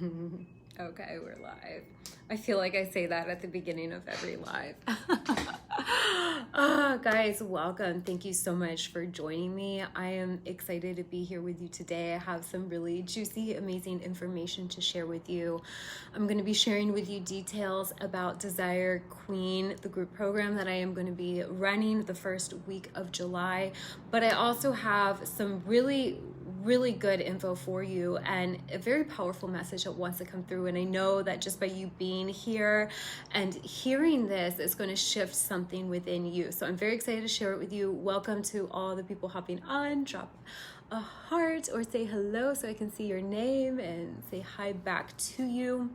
Okay, we're live. I feel like I say that at the beginning of every live. Guys, welcome. Thank you so much for joining me. I am excited to be here with you today. I have some really juicy, amazing information to share with you. I'm going to be sharing with you details about Desire Queen, the group program that I am going to be running the first week of July. But I also have some really good info for you and a very powerful message that wants to come through. And I know that just by you being here and hearing this is going to shift something within you. So I'm very excited to share it with you. Welcome to all the people hopping on. Drop a heart or say hello so I can see your name and say hi back to you.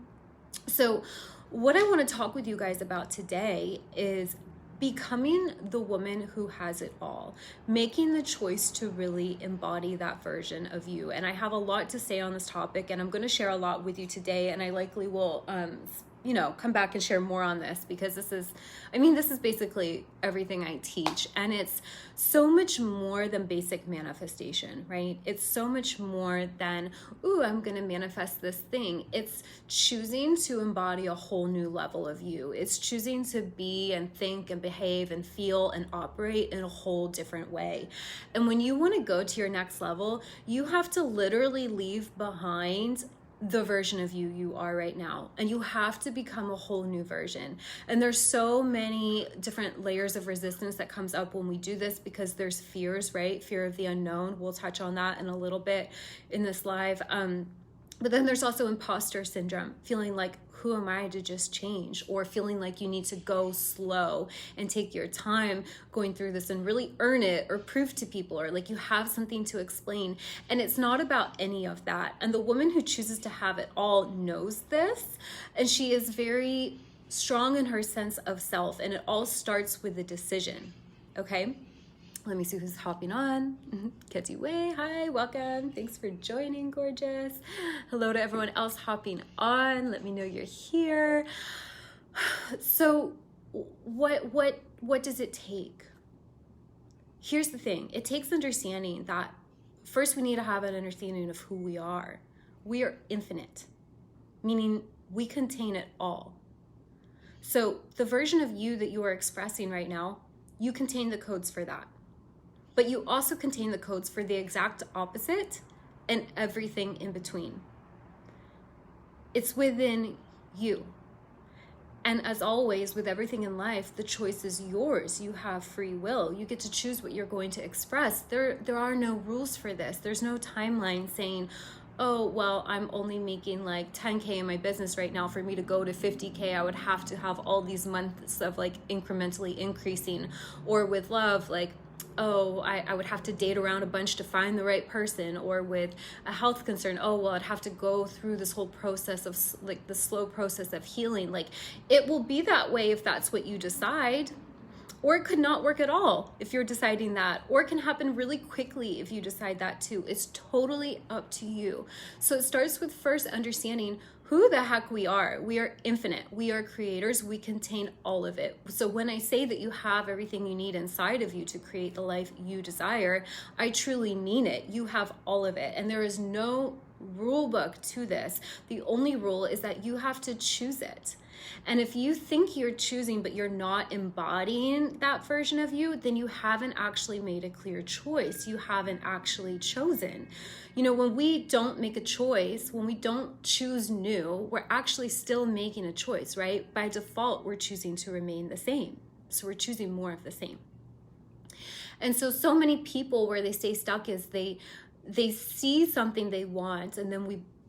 So what I want to talk with you guys about today is becoming the woman who has it all, making the choice to really embody that version of you. And I have a lot to say on this topic, and I'm going to share a lot with you today, and I likely will come back and share more on this, because this is basically everything I teach. And it's so much more than basic manifestation, right? It's so much more than, I'm going to manifest this thing. It's choosing to embody a whole new level of you. It's choosing to be and think and behave and feel and operate in a whole different way. And when you want to go to your next level, you have to literally leave behind the version of you are right now, and you have to become a whole new version. And there's so many different layers of resistance that comes up when we do this, because there's fears, right? Fear of the unknown. We'll touch on that in a little bit in this live. But then there's also imposter syndrome, feeling like, who am I to just change? Or feeling like you need to go slow and take your time going through this and really earn it or prove to people, or like you have something to explain. And it's not about any of that. And the woman who chooses to have it all knows this. And she is very strong in her sense of self. And it all starts with a decision, okay? Let me see who's hopping on. Ketty Way, hi, welcome. Thanks for joining, gorgeous. Hello to everyone else hopping on. Let me know you're here. So what does it take? Here's the thing. It takes understanding that first we need to have an understanding of who we are. We are infinite, meaning we contain it all. So the version of you that you are expressing right now, you contain the codes for that. But you also contain the codes for the exact opposite and everything in between. It's within you. And as always, with everything in life, the choice is yours. You have free will. You get to choose what you're going to express. There are no rules for this. There's no timeline saying, oh, well, I'm only making like 10K in my business right now. For me to go to 50K, I would have to have all these months of like incrementally increasing. Or with love, like, oh, I would have to date around a bunch to find the right person. Or with a health concern, oh, well, I'd have to go through this whole process of like the slow process of healing. Like, it will be that way if that's what you decide. Or it could not work at all if you're deciding that. Or it can happen really quickly if you decide that too. It's totally up to you. So it starts with first understanding who the heck we are. We are infinite. We are creators. We contain all of it. So when I say that you have everything you need inside of you to create the life you desire, I truly mean it. You have all of it. And there is no rule book to this. The only rule is that you have to choose it. And if you think you're choosing, but you're not embodying that version of you, then you haven't actually made a clear choice. You haven't actually chosen. You know, when we don't make a choice, when we don't choose new, we're actually still making a choice, right? By default, we're choosing to remain the same. So we're choosing more of the same. And so many people where they stay stuck is they see something they want, and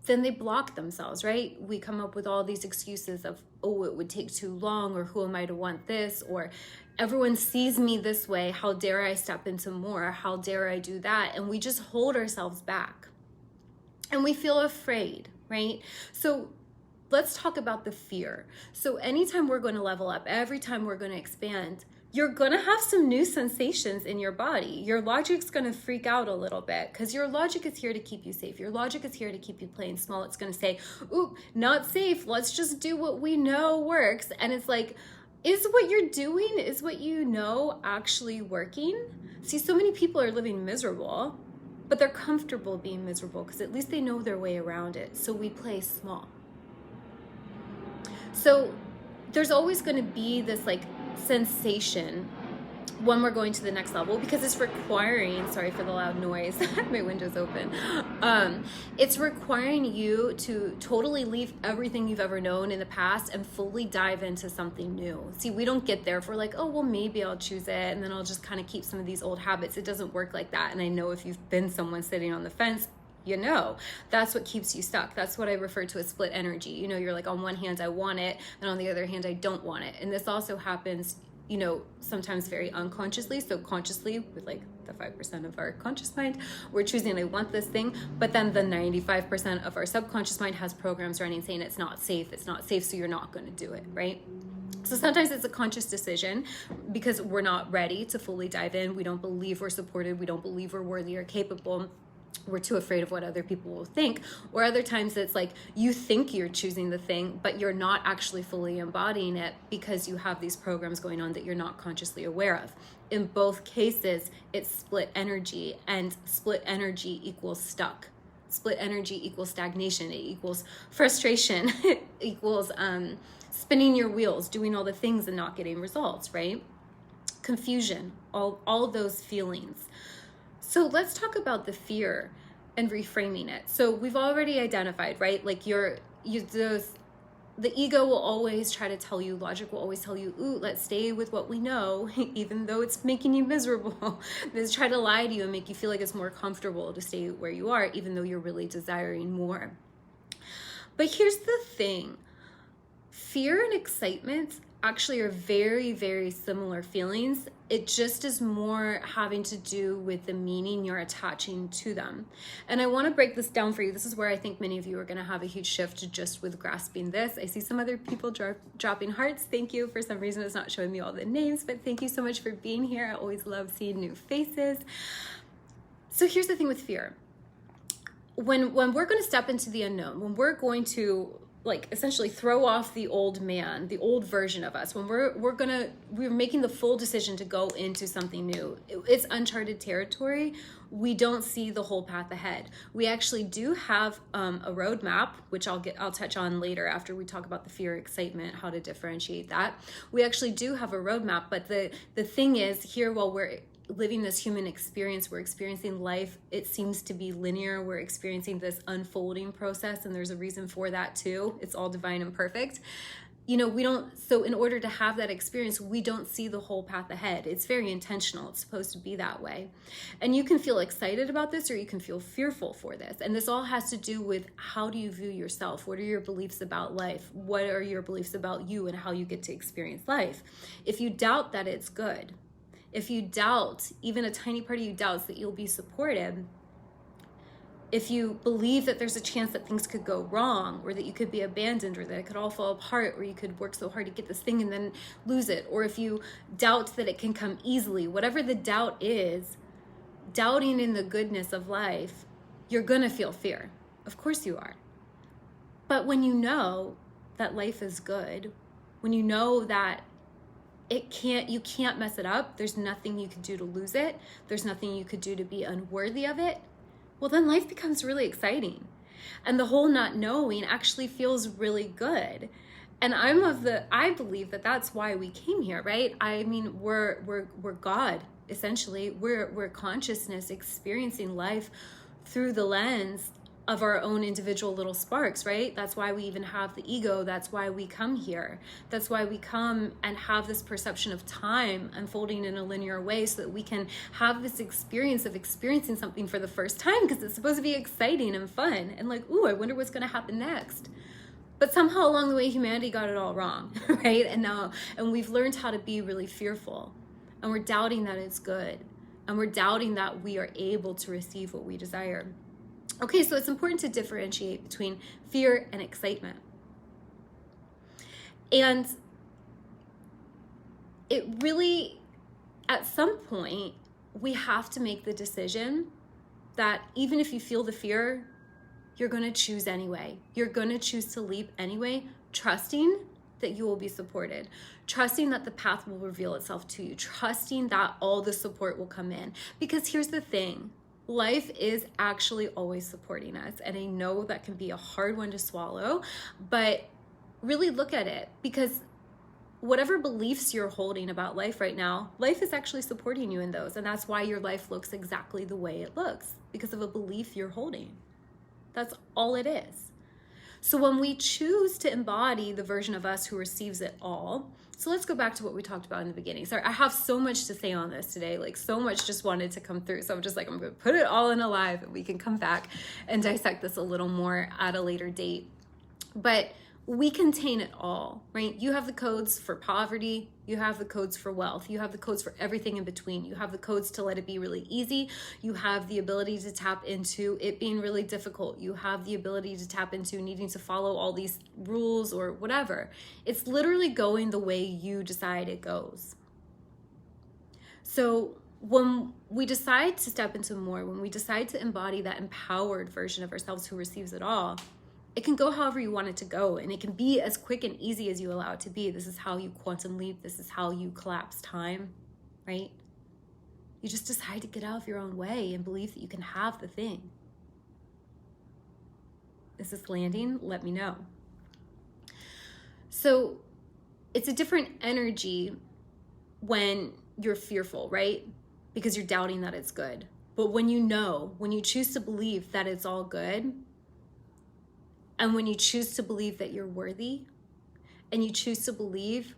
then they block themselves, right? We come up with all these excuses of, oh, it would take too long, or who am I to want this, or everyone sees me this way, how dare I step into more, how dare I do that? And we just hold ourselves back. And we feel afraid, right? So let's talk about the fear. So anytime we're going to level up, every time we're going to expand, you're going to have some new sensations in your body. Your logic's going to freak out a little bit, because your logic is here to keep you safe. Your logic is here to keep you playing small. It's going to say, ooh, not safe. Let's just do what we know works. And it's like, is what you're doing, is what you know actually working? See, so many people are living miserable but they're comfortable being miserable because at least they know their way around it. So we play small. So there's always going to be this like sensation when we're going to the next level, because it's requiring, sorry for the loud noise, my window's open. It's requiring you to totally leave everything you've ever known in the past and fully dive into something new. See, we don't get there if we're like, oh, well, maybe I'll choose it and then I'll just kind of keep some of these old habits. It doesn't work like that. And I know if you've been someone sitting on the fence, you know, that's what keeps you stuck. That's what I refer to as split energy. You know, you're like, on one hand, I want it, and on the other hand, I don't want it. And this also happens, you know, sometimes very unconsciously. So consciously, with like the 5% of our conscious mind, we're choosing, I want this thing, but then the 95% of our subconscious mind has programs running saying it's not safe, so you're not going to do it, right? So sometimes it's a conscious decision because we're not ready to fully dive in. We don't believe we're supported. We don't believe we're worthy or capable. We're too afraid of what other people will think. Or other times it's like you think you're choosing the thing, but you're not actually fully embodying it because you have these programs going on that you're not consciously aware of. In both cases, it's split energy, and split energy equals stuck. Split energy equals stagnation. It equals frustration. It equals spinning your wheels, doing all the things and not getting results, right? Confusion, all those feelings. So let's talk about the fear and reframing it. So we've already identified, right? Like the ego will always try to tell you, logic will always tell you, ooh, let's stay with what we know, even though it's making you miserable. They try to lie to you and make you feel like it's more comfortable to stay where you are, even though you're really desiring more. But here's the thing. Fear and excitement actually are very, very similar feelings. It just is more having to do with the meaning you're attaching to them. And I want to break this down for you. This is where I think many of you are going to have a huge shift just with grasping this. I see some other people dropping hearts. Thank you. For some reason, it's not showing me all the names, but thank you so much for being here. I always love seeing new faces. So here's the thing with fear. When we're going to step into the unknown, when we're going to like essentially throw off the old man, the old version of us, when we're making the full decision to go into something new, it's uncharted territory. We don't see the whole path ahead. We actually do have a roadmap, which I'll touch on later after we talk about the fear, excitement, how to differentiate that. We actually do have a roadmap, but the thing is here, while we're living this human experience, we're experiencing life, it seems to be linear. We're experiencing this unfolding process, and there's a reason for that too. It's all divine and perfect. You know, so in order to have that experience, we don't see the whole path ahead. It's very intentional. It's supposed to be that way. And you can feel excited about this, or you can feel fearful for this. And this all has to do with, how do you view yourself? What are your beliefs about life? What are your beliefs about you and how you get to experience life? If you doubt that it's good, if you doubt, even a tiny part of you doubts that you'll be supported, if you believe that there's a chance that things could go wrong, or that you could be abandoned, or that it could all fall apart, or you could work so hard to get this thing and then lose it, or if you doubt that it can come easily, whatever the doubt is, doubting in the goodness of life, you're gonna feel fear. Of course you are. But when you know that life is good, when you know that you can't mess it up, there's nothing you could do to lose it, there's nothing you could do to be unworthy of it, well, then life becomes really exciting. And the whole not knowing actually feels really good. And I believe that that's why we came here, right? I mean, we're God, essentially. We're consciousness experiencing life through the lens of our own individual little sparks, right? That's why we even have the ego. That's why we come here. That's why we come and have this perception of time unfolding in a linear way, so that we can have this experience of experiencing something for the first time, because it's supposed to be exciting and fun and like, ooh, I wonder what's going to happen next. But somehow along the way, humanity got it all wrong, right? And we've learned how to be really fearful, and we're doubting that it's good, and we're doubting that we are able to receive what we desire. Okay, so it's important to differentiate between fear and excitement. And it really, at some point, we have to make the decision that even if you feel the fear, you're going to choose anyway. You're going to choose to leap anyway, trusting that you will be supported, trusting that the path will reveal itself to you, trusting that all the support will come in. Because here's the thing. Life is actually always supporting us. And I know that can be a hard one to swallow, but really look at it, because whatever beliefs you're holding about life right now, life is actually supporting you in those. And that's why your life looks exactly the way it looks, because of a belief you're holding. That's all it is. So when we choose to embody the version of us who receives it all, so let's go back to what we talked about in the beginning. Sorry, I have so much to say on this today, like so much just wanted to come through. So I'm just like, I'm gonna put it all in a live and we can come back and dissect this a little more at a later date. But we contain it all, right? You have the codes for poverty, you have the codes for wealth, you have the codes for everything in between. You have the codes to let it be really easy. You have the ability to tap into it being really difficult. You have the ability to tap into needing to follow all these rules or whatever. It's literally going the way you decide it goes. So when we decide to step into more, when we decide to embody that empowered version of ourselves who receives it all, it can go however you want it to go, and it can be as quick and easy as you allow it to be. This is how you quantum leap. This is how you collapse time, right? You just decide to get out of your own way and believe that you can have the thing. Is this landing? Let me know. So it's a different energy when you're fearful, right? Because you're doubting that it's good. But when you choose to believe that it's all good, and when you choose to believe that you're worthy, and you choose to believe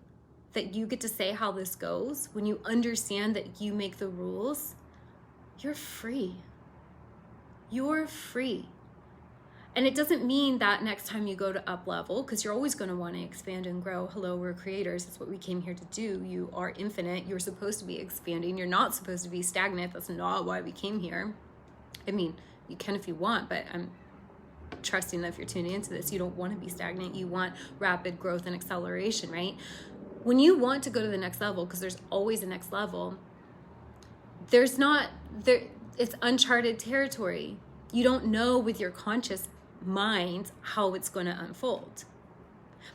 that you get to say how this goes, when you understand that you make the rules, you're free. You're free. And it doesn't mean that next time you go to up level, because you're always going to want to expand and grow. Hello, we're creators. That's what we came here to do. You are infinite. You're supposed to be expanding. You're not supposed to be stagnant. That's not why we came here. I mean, you can if you want, but I'm trusting that if you're tuning into this, you don't want to be stagnant. You want rapid growth and acceleration, right? When you want to go to the next level, because there's always a next level, it's uncharted territory. You don't know with your conscious mind how it's going to unfold.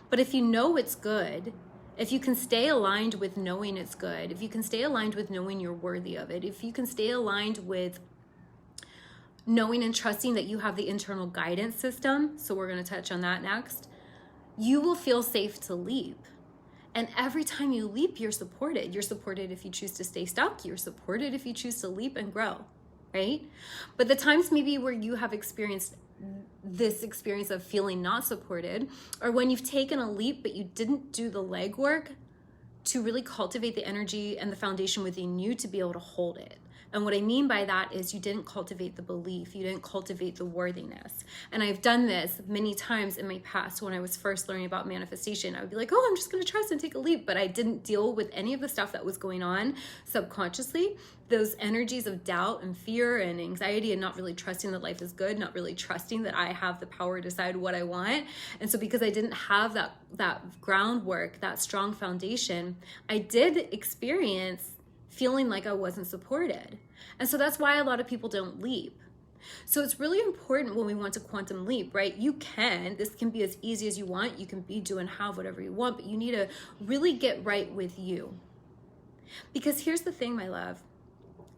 But if you know it's good, if you can stay aligned with knowing it's good, if you can stay aligned with knowing you're worthy of it, if you can stay aligned with knowing and trusting that you have the internal guidance system, so we're going to touch on that next, you will feel safe to leap. And every time you leap, you're supported. You're supported if you choose to stay stuck. You're supported if you choose to leap and grow, right? But the times maybe where you have experienced this experience of feeling not supported, or when you've taken a leap but you didn't do the legwork to really cultivate the energy and the foundation within you to be able to hold it. And what I mean by that is you didn't cultivate the belief, you didn't cultivate the worthiness. And I've done this many times in my past when I was first learning about manifestation. I would be like, oh, I'm just gonna trust and take a leap, but I didn't deal with any of the stuff that was going on subconsciously. Those energies of doubt and fear and anxiety and not really trusting that life is good, not really trusting that I have the power to decide what I want. And so because I didn't have that groundwork, that strong foundation, I did experience feeling like I wasn't supported. And so that's why a lot of people don't leap. So it's really important when we want to quantum leap, right? This can be as easy as you want. You can be, do, and have whatever you want, but you need to really get right with you. Because here's the thing, my love.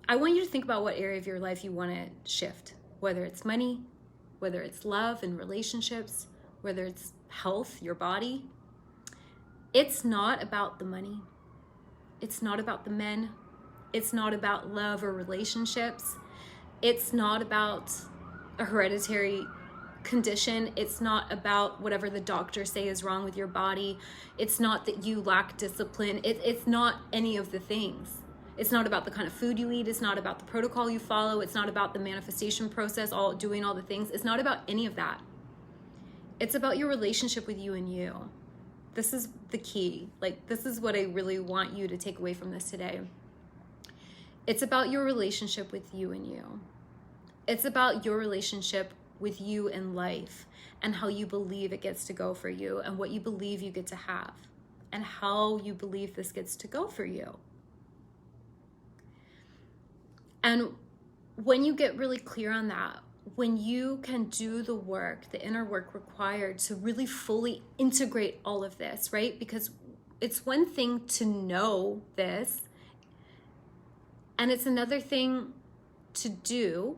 I want you to think about what area of your life you want to shift, whether it's money, whether it's love and relationships, whether it's health, your body. It's not about the money. It's not about the men. It's not about love or relationships. It's not about a hereditary condition. It's not about whatever the doctors say is wrong with your body. It's not that you lack discipline. It's not any of the things. It's not about the kind of food you eat. It's not about the protocol you follow. It's not about the manifestation process, doing all the things. It's not about any of that. It's about your relationship with you and you. This is the key. This is what I really want you to take away from this today. It's about your relationship with you and you. It's about your relationship with you and life and how you believe it gets to go for you and what you believe you get to have and how you believe this gets to go for you. And when you get really clear on that, when you can do the work, the inner work required to really fully integrate all of this, right? Because it's one thing to know this, and it's another thing to do,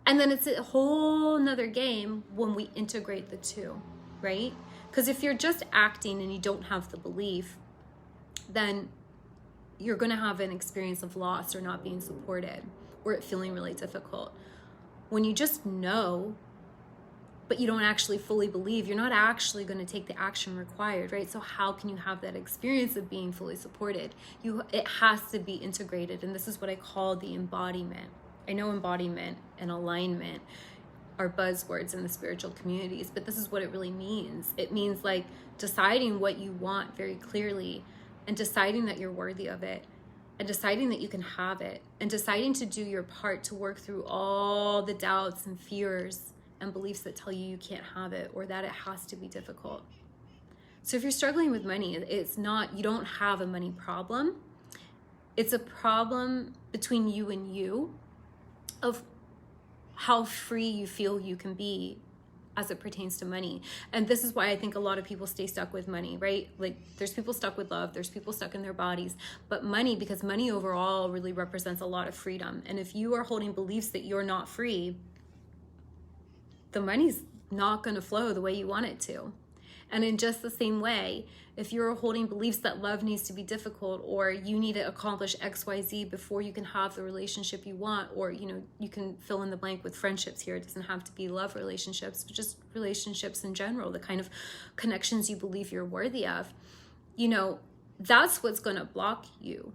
And then it's a whole nother game when we integrate the two, right? Because if you're just acting and you don't have the belief, then you're going to have an experience of loss or not being supported or it feeling really difficult. When you just know, but you don't actually fully believe, you're not actually going to take the action required, right? So how can you have that experience of being fully supported? It has to be integrated. And this is what I call the embodiment. I know embodiment and alignment are buzzwords in the spiritual communities, but this is what it really means. It means like deciding what you want very clearly and deciding that you're worthy of it and deciding that you can have it and deciding to do your part to work through all the doubts and fears and beliefs that tell you you can't have it or that it has to be difficult. So if you're struggling with money, it's not, you don't have a money problem. It's a problem between you and you of how free you feel you can be as it pertains to money. And this is why I think a lot of people stay stuck with money, right? Like there's people stuck with love, there's people stuck in their bodies, but money, because money overall really represents a lot of freedom. And if you are holding beliefs that you're not free, the money's not going to flow the way you want it to. And in just the same way, if you're holding beliefs that love needs to be difficult or you need to accomplish XYZ before you can have the relationship you want, or, you know, you can fill in the blank with friendships here. It doesn't have to be love relationships, but just relationships in general, the kind of connections you believe you're worthy of, you know, that's what's going to block you.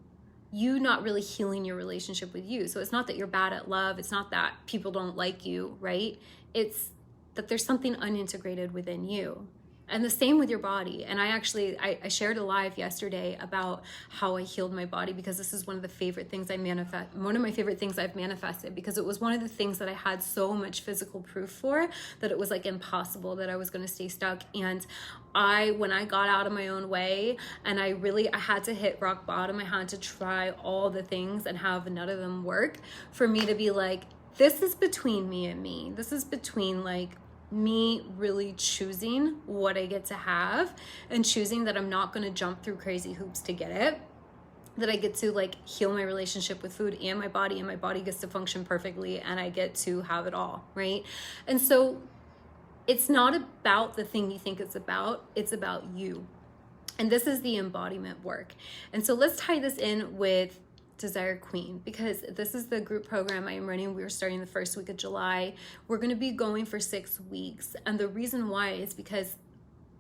You not really healing your relationship with you. So it's not that you're bad at love. It's not that people don't like you, right? It's that there's something unintegrated within you. And the same with your body. And I shared a live yesterday about how I healed my body, because this is one of the favorite things one of my favorite things I've manifested, because it was one of the things that I had so much physical proof for that it was like impossible that I was going to stay stuck. And when I got out of my own way and I had to hit rock bottom, I had to try all the things and have none of them work for me to be like, this is between me and me. This is between like me really choosing what I get to have and choosing that I'm not going to jump through crazy hoops to get it, that I get to like heal my relationship with food and my body gets to function perfectly and I get to have it all, right? And so it's not about the thing you think it's about you. And this is the embodiment work. And so let's tie this in with Desire Queen, because this is the group program I am running. We're starting the first week of July. We're going to be going for 6 weeks. And the reason why is because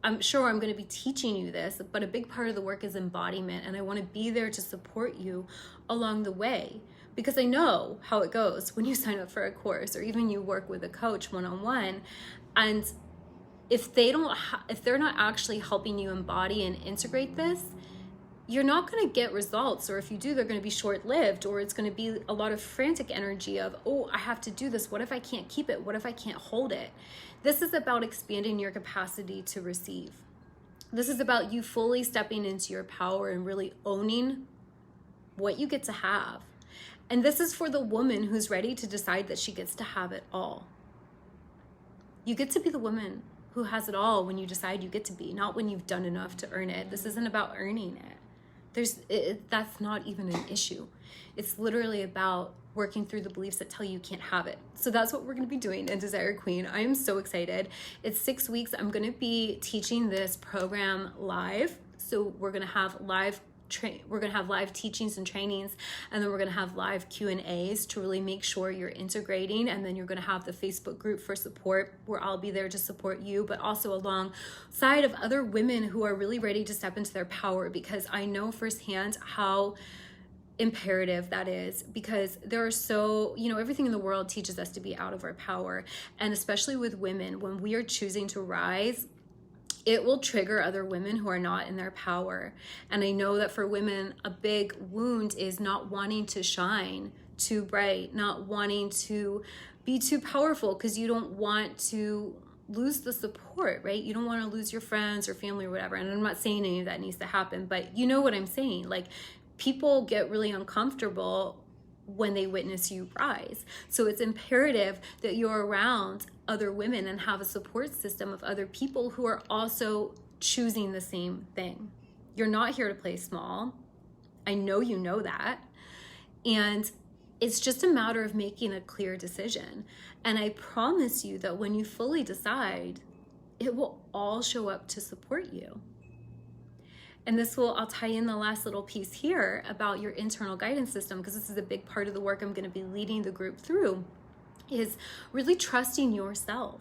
I'm sure I'm going to be teaching you this, but a big part of the work is embodiment. And I want to be there to support you along the way, because I know how it goes when you sign up for a course or even you work with a coach one-on-one. And if they're not actually helping you embody and integrate this, you're not going to get results, or if you do, they're going to be short-lived, or it's going to be a lot of frantic energy of, oh, I have to do this. What if I can't keep it? What if I can't hold it? This is about expanding your capacity to receive. This is about you fully stepping into your power and really owning what you get to have. And this is for the woman who's ready to decide that she gets to have it all. You get to be the woman who has it all when you decide you get to be, not when you've done enough to earn it. This isn't about earning it. That's not even an issue. It's literally about working through the beliefs that tell you can't have it. So that's what we're going to be doing in Desire Queen. I am so excited. It's 6 weeks. I'm going to be teaching this program live. So we're going to have live teachings and trainings, and then we're going to have live Q&As to really make sure you're integrating. And then you're going to have the Facebook group for support, where I'll be there to support you, but also alongside of other women who are really ready to step into their power, because I know firsthand how imperative that is, because there are everything in the world teaches us to be out of our power. And especially with women, when we are choosing to rise, it will trigger other women who are not in their power. And I know that for women, a big wound is not wanting to shine too bright, not wanting to be too powerful, because you don't want to lose the support, right? You don't want to lose your friends or family or whatever. And I'm not saying any of that needs to happen, but you know what I'm saying. Like, people get really uncomfortable when they witness you rise. So it's imperative that you're around other women and have a support system of other people who are also choosing the same thing. You're not here to play small. I know you know that. And It's just a matter of making a clear decision. And I promise you that when you fully decide, it will all show up to support you. And I'll tie in the last little piece here about your internal guidance system, because this is a big part of the work I'm going to be leading the group through, is really trusting yourself.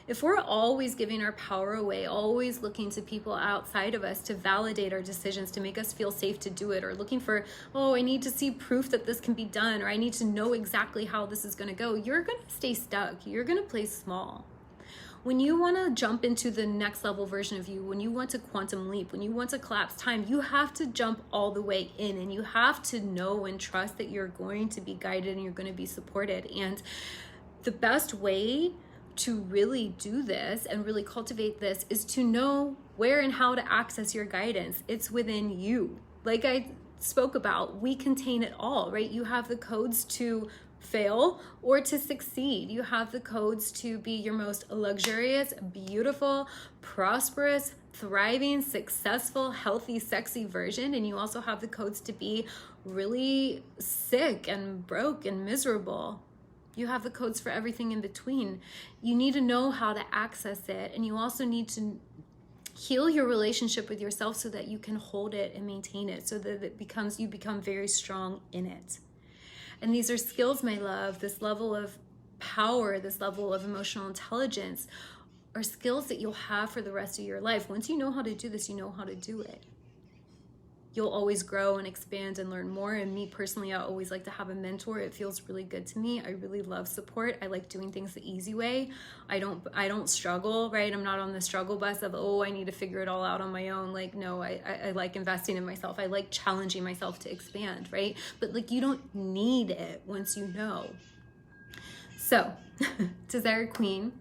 If we're always giving our power away, always looking to people outside of us to validate our decisions, to make us feel safe to do it, or looking for, oh, I need to see proof that this can be done, or I need to know exactly how this is going to go, you're going to stay stuck. You're going to play small. When you want to jump into the next level version of you, when you want to quantum leap, when you want to collapse time, you have to jump all the way in, and you have to know and trust that you're going to be guided and you're going to be supported. And the best way to really do this and really cultivate this is to know where and how to access your guidance. It's within you. Like I spoke about, we contain it all, right? You have the codes to fail or to succeed. You have the codes to be your most luxurious, beautiful, prosperous, thriving, successful, healthy, sexy version. And you also have the codes to be really sick and broke and miserable. You have the codes for everything in between. You need to know how to access it. And you also need to heal your relationship with yourself so that you can hold it and maintain it, so that you become very strong in it. And these are skills, my love, this level of power, this level of emotional intelligence are skills that you'll have for the rest of your life. Once you know how to do this, you know how to do it. You'll always grow and expand and learn more. And me personally, I always like to have a mentor. It feels really good to me. I really love support. I like doing things the easy way. I don't struggle, right? I'm not on the struggle bus of, oh, I need to figure it all out on my own. Like, no, I like investing in myself. I like challenging myself to expand, right? But like, you don't need it once you know. So, Desire Queen,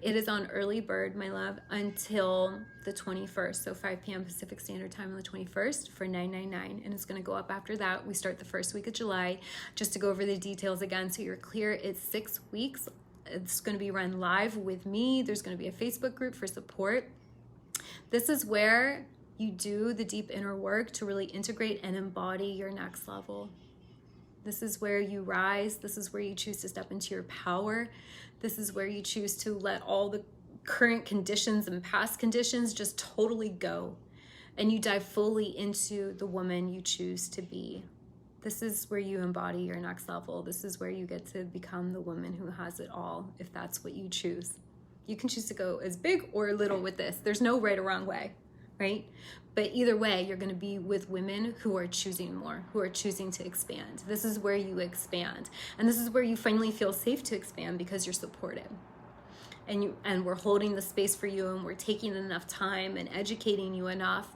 it is on early bird, my love, until the 21st. So 5 p.m. Pacific Standard Time on the 21st for $9.99. And it's going to go up after that. We start the first week of July. Just to go over the details again so you're clear, it's 6 weeks. It's going to be run live with me. There's going to be a Facebook group for support. This is where you do the deep inner work to really integrate and embody your next level. This is where you rise. This is where you choose to step into your power. This is where you choose to let all the current conditions and past conditions just totally go. And you dive fully into the woman you choose to be. This is where you embody your next level. This is where you get to become the woman who has it all, if that's what you choose. You can choose to go as big or little with this. There's no right or wrong way, right? But either way, you're going to be with women who are choosing more, who are choosing to expand. This is where you expand. And this is where you finally feel safe to expand because you're supported. And we're holding the space for you, and we're taking enough time and educating you enough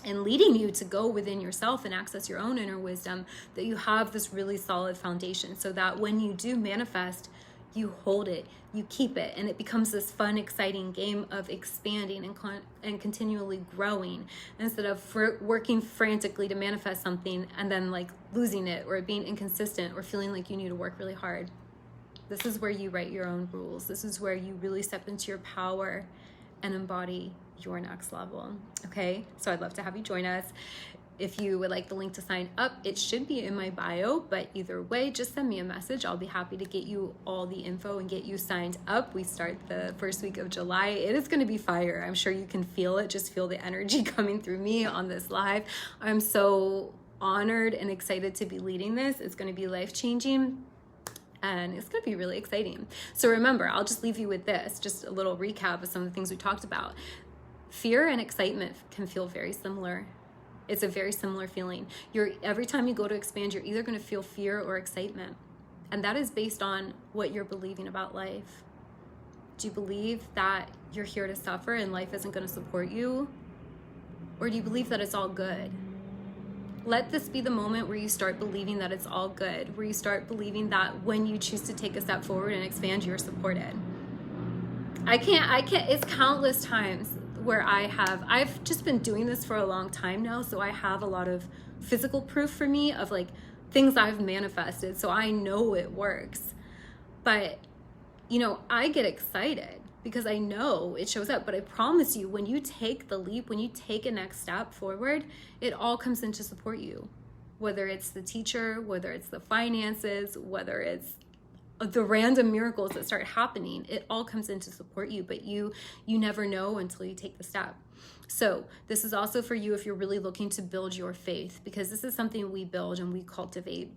and leading you to go within yourself and access your own inner wisdom, that you have this really solid foundation, so that when you do manifest, you hold it, you keep it, and it becomes this fun, exciting game of expanding and continually growing, instead of working frantically to manifest something and then like losing it or being inconsistent or feeling like you need to work really hard. This is where you write your own rules. This is where you really step into your power and embody your next level. Okay, so I'd love to have you join us. If you would like the link to sign up, it should be in my bio, but either way, just send me a message. I'll be happy to get you all the info and get you signed up. We start the first week of July. It is going to be fire. I'm sure you can feel it. Just feel the energy coming through me on this live. I'm so honored and excited to be leading this. It's going to be life-changing. And it's going to be really exciting. So remember, I'll just leave you with this, just a little recap of some of the things we talked about. Fear and excitement can feel very similar. It's a very similar feeling. Every time you go to expand, you're either going to feel fear or excitement. And that is based on what you're believing about life. Do you believe that you're here to suffer and life isn't going to support you? Or do you believe that it's all good? Let this be the moment where you start believing that it's all good, where you start believing that when you choose to take a step forward and expand, you're supported. I can't, it's countless times where I've just been doing this for a long time now, so I have a lot of physical proof for me of like things I've manifested, so I know it works. But, I get excited because I know it shows up. But I promise you, when you take the leap, when you take a next step forward, it all comes in to support you. whether it's the teacher, whether it's the finances, whether it's the random miracles that start happening, it all comes in to support you, but you never know until you take the step. So this is also for you if you're really looking to build your faith, because this is something we build and we cultivate.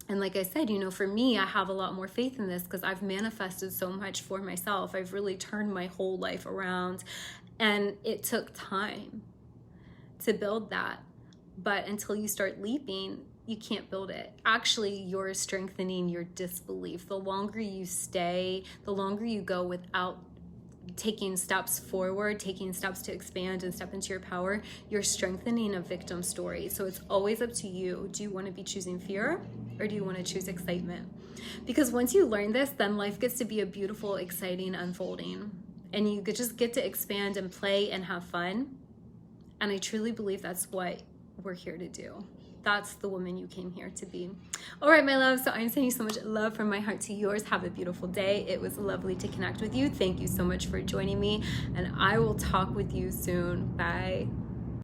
And like I said, for me, I have a lot more faith in this because I've manifested so much for myself. I've really turned my whole life around, and it took time to build that. But until you start leaping, you can't build it. Actually, you're strengthening your disbelief. The longer you stay, the longer you go without taking steps forward, taking steps to expand and step into your power, you're strengthening a victim story. So it's always up to you. Do you want to be choosing fear, or do you want to choose excitement? Because once you learn this, then life gets to be a beautiful, exciting unfolding. And you just get to expand and play and have fun. And I truly believe that's what we're here to do. That's the woman you came here to be. All right, my love. So I'm sending you so much love from my heart to yours. Have a beautiful day. It was lovely to connect with you. Thank you so much for joining me, and I will talk with you soon. Bye.